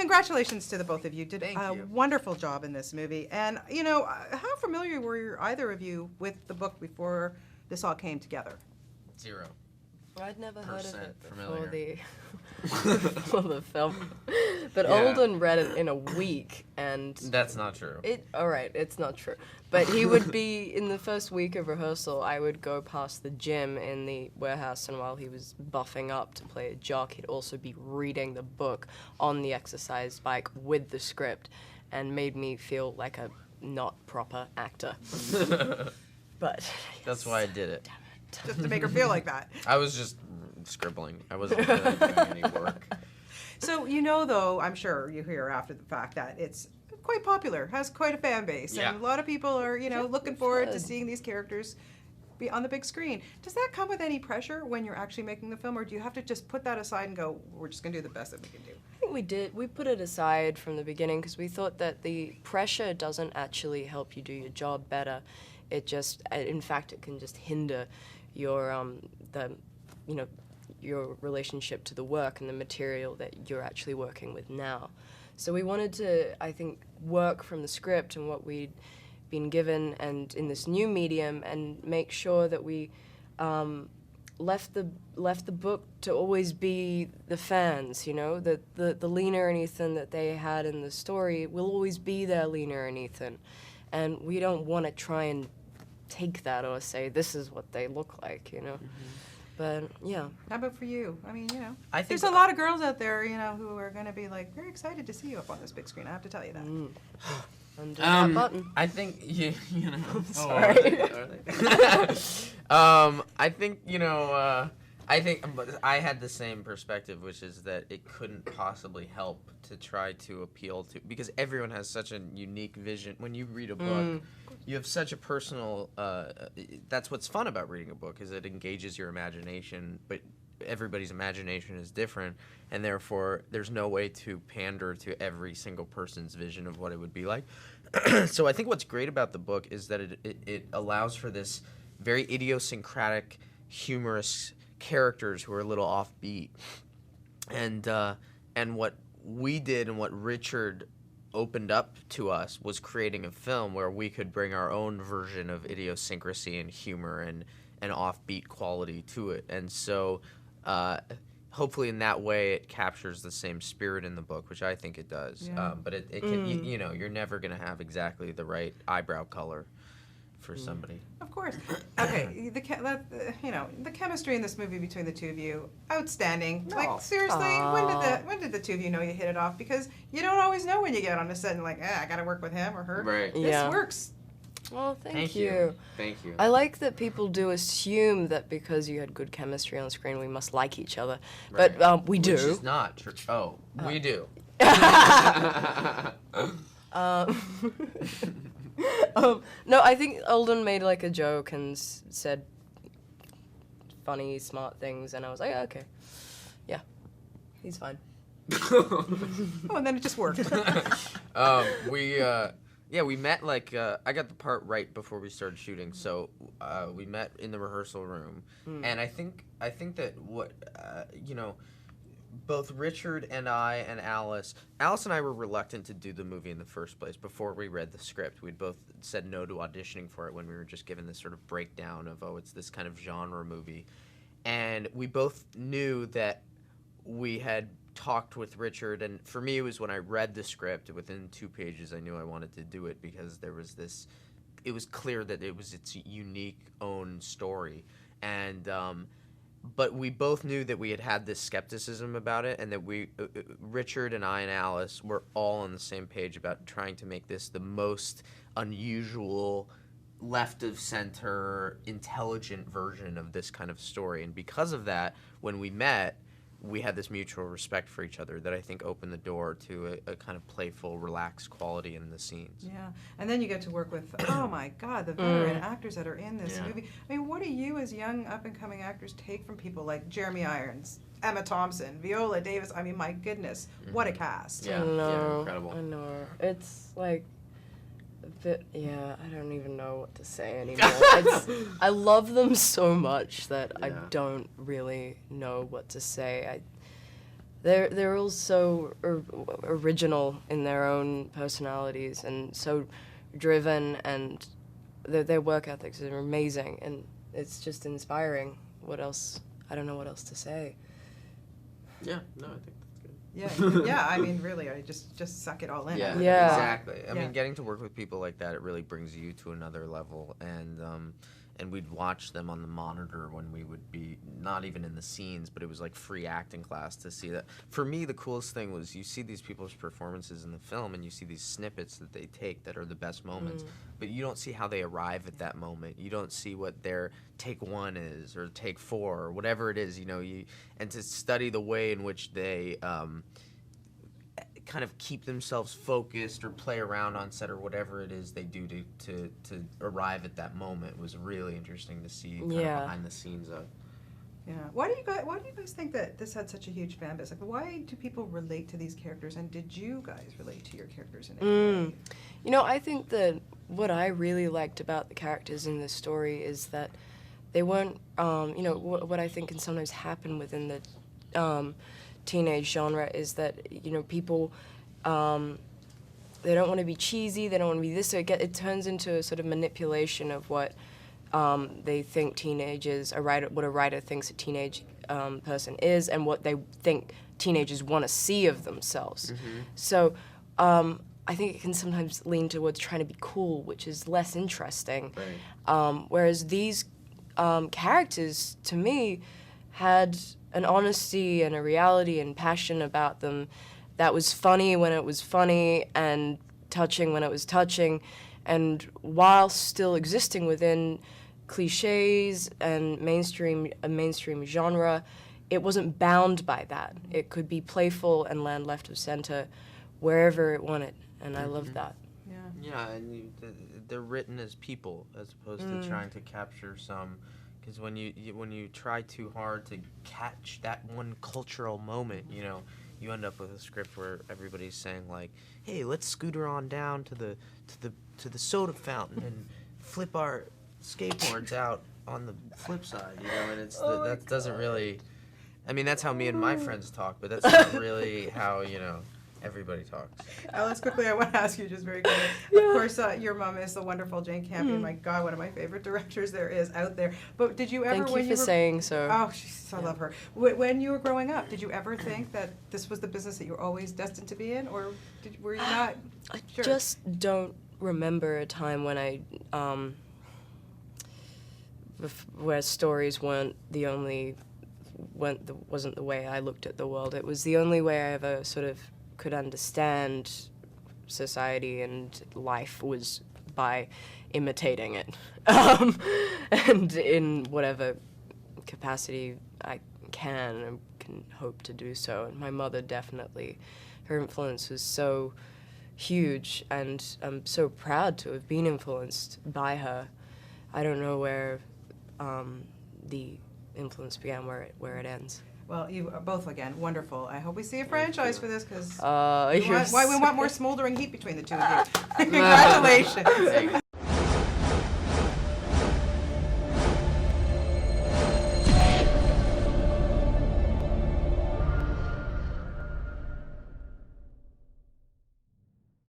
congratulations to the both of you. Did Thank a you. wonderful job in this movie. And, how familiar were either of you with the book before this all came together? 0. I'd never heard of it familiar. before the film. But Yeah. Alden read it in a week, and That's not true. alright, it's not true. But he would be, in the first week of rehearsal, I would go past the gym in the warehouse, and while he was buffing up to play a jock, he'd also be reading the book on the exercise bike with the script, and made me feel like a not proper actor. But That's why I did it. Just to make her feel like that. I was just scribbling. I wasn't really doing any work. So, though, I'm sure you hear after the fact that it's quite popular, has quite a fan base. Yeah. And a lot of people are, looking we've forward to heard. seeing these characters be on the big screen. Does that come with any pressure when you're actually making the film, or do you have to just put that aside and go, we're just going to do the best that we can do? I think we did. We put it aside from the beginning because we thought that the pressure doesn't actually help you do your job better. It just, in fact, it can just hinder your, your relationship to the work and the material that you're actually working with now. So we wanted to, I think, work from the script and what we'd been given and in this new medium and make sure that we left the book to always be the fans, that the Lena and Ethan that they had in the story will always be their Lena and Ethan. And we don't want to try and take that or say this is what they look like, Mm-hmm. But yeah. How about for you? I mean, I think there's a lot of girls out there, who are going to be like very excited to see you up on this big screen. I have to tell you that. Undo that button. I think Sorry. I think I think I had the same perspective, which is that it couldn't possibly help to try to appeal to, because everyone has such a unique vision. When you read a book, you have such a personal. That's what's fun about reading a book, is it engages your imagination, but everybody's imagination is different, and therefore there's no way to pander to every single person's vision of what it would be like. So I think what's great about the book is that it allows for this very idiosyncratic, humorous characters who are a little offbeat, and what we did and what Richard opened up to us was creating a film where we could bring our own version of idiosyncrasy and humor and offbeat quality to it. And so hopefully in that way it captures the same spirit in the book, which I think it does. Yeah. But it can, you're never going to have exactly the right eyebrow color for somebody. Of course. Okay, the chemistry in this movie between the two of you, outstanding. Oh. Like, seriously, when did the two of you know you hit it off? Because you don't always know when you get on a set and like, I gotta work with him or her. Right. This Yeah. works. Well, thank you. you. Thank you. I like that people do assume that because you had good chemistry on screen, we must like each other. Right. But we do. Which is not true. Oh, we do. No, I think Alden made like a joke and said funny, smart things, and I was like, okay, yeah, he's fine. Oh, and then it just worked. We met I got the part right before we started shooting, so we met in the rehearsal room, and I think that what both Richard and I and Alice and I were reluctant to do the movie in the first place. Before we read the script, we'd both said no to auditioning for it when we were just given this sort of breakdown of, it's this kind of genre movie. And we both knew that we had talked with Richard, and for me it was when I read the script, within 2 pages I knew I wanted to do it, because there was this, it was clear that it was its unique own story. And but we both knew that we had this skepticism about it, and that Richard and I and Alice were all on the same page about trying to make this the most unusual, left-of-center, intelligent version of this kind of story. And because of that, when we met, we had this mutual respect for each other that I think opened the door to a kind of playful, relaxed quality in the scenes. Yeah, and then you get to work with, oh my God, the veteran actors that are in this movie. I mean, what do you as young up-and-coming actors take from people like Jeremy Irons, Emma Thompson, Viola Davis? I mean, my goodness, what a cast. Yeah, I know, incredible. I know. It's like a bit, I don't even know what to say anymore. I love them so much that I don't really know what to say. they're all so original in their own personalities and so driven, and their work ethics are amazing, and it's just inspiring. What else? I don't know what else to say. Yeah, no, I think that's good. Yeah, I mean, really, I just suck it all in. Yeah, Yeah. exactly. I Yeah. mean, getting to work with people like that, it really brings you to another level. And we'd watch them on the monitor when we would be not even in the scenes, but it was like free acting class to see that. For me, the coolest thing was you see these people's performances in the film, and you see these snippets that they take that are the best moments, but you don't see how they arrive at that moment. You don't see what their take 1 is or take 4 or whatever it is, and to study the way in which they kind of keep themselves focused or play around on set or whatever it is they do to arrive at that moment was really interesting to see kind of behind the scenes of. Yeah. Why do you guys think that this had such a huge fan base? Like, why do people relate to these characters, and did you guys relate to your characters in any way? I think that what I really liked about the characters in this story is that they weren't, what I think can sometimes happen within the teenage genre is that, people, they don't want to be cheesy, they don't want to be this, so it turns into a sort of manipulation of what they think what a writer thinks a teenage person is, and what they think teenagers want to see of themselves. So I think it can sometimes lean towards trying to be cool, which is less interesting. Right. Whereas these characters, to me, had an honesty and a reality and passion about them that was funny when it was funny and touching when it was touching, and while still existing within cliches and a mainstream genre, it wasn't bound by that. It could be playful and land left of center wherever it wanted, and I love that. Yeah. Yeah, and they're written as people as opposed to trying to capture some. Because when you try too hard to catch that one cultural moment, you end up with a script where everybody's saying like, "Hey, let's scooter on down to the soda fountain and flip our skateboards out on the flip side," and that doesn't really. I mean, that's how me and my friends talk, but that's not really how everybody talks. Alice, quickly, I want to ask you just very quickly. Of course, your mom is the wonderful Jane Campion. My God, one of my favorite directors there is out there. But did you ever, Thank you for saying so. Oh, I love her. When you were growing up, did you ever think that this was the business that you were always destined to be in, or were you not? I sure? just don't remember a time when I, where stories wasn't the way I looked at the world. It was the only way I ever sort of could understand society and life was by imitating it, and in whatever capacity I can hope to do so. And my mother definitely, her influence was so huge, and I'm so proud to have been influenced by her. I don't know where the influence began, where it ends. Well, you are both, again, wonderful. I hope we see a franchise for this, because we want more smoldering heat between the two of you. Congratulations.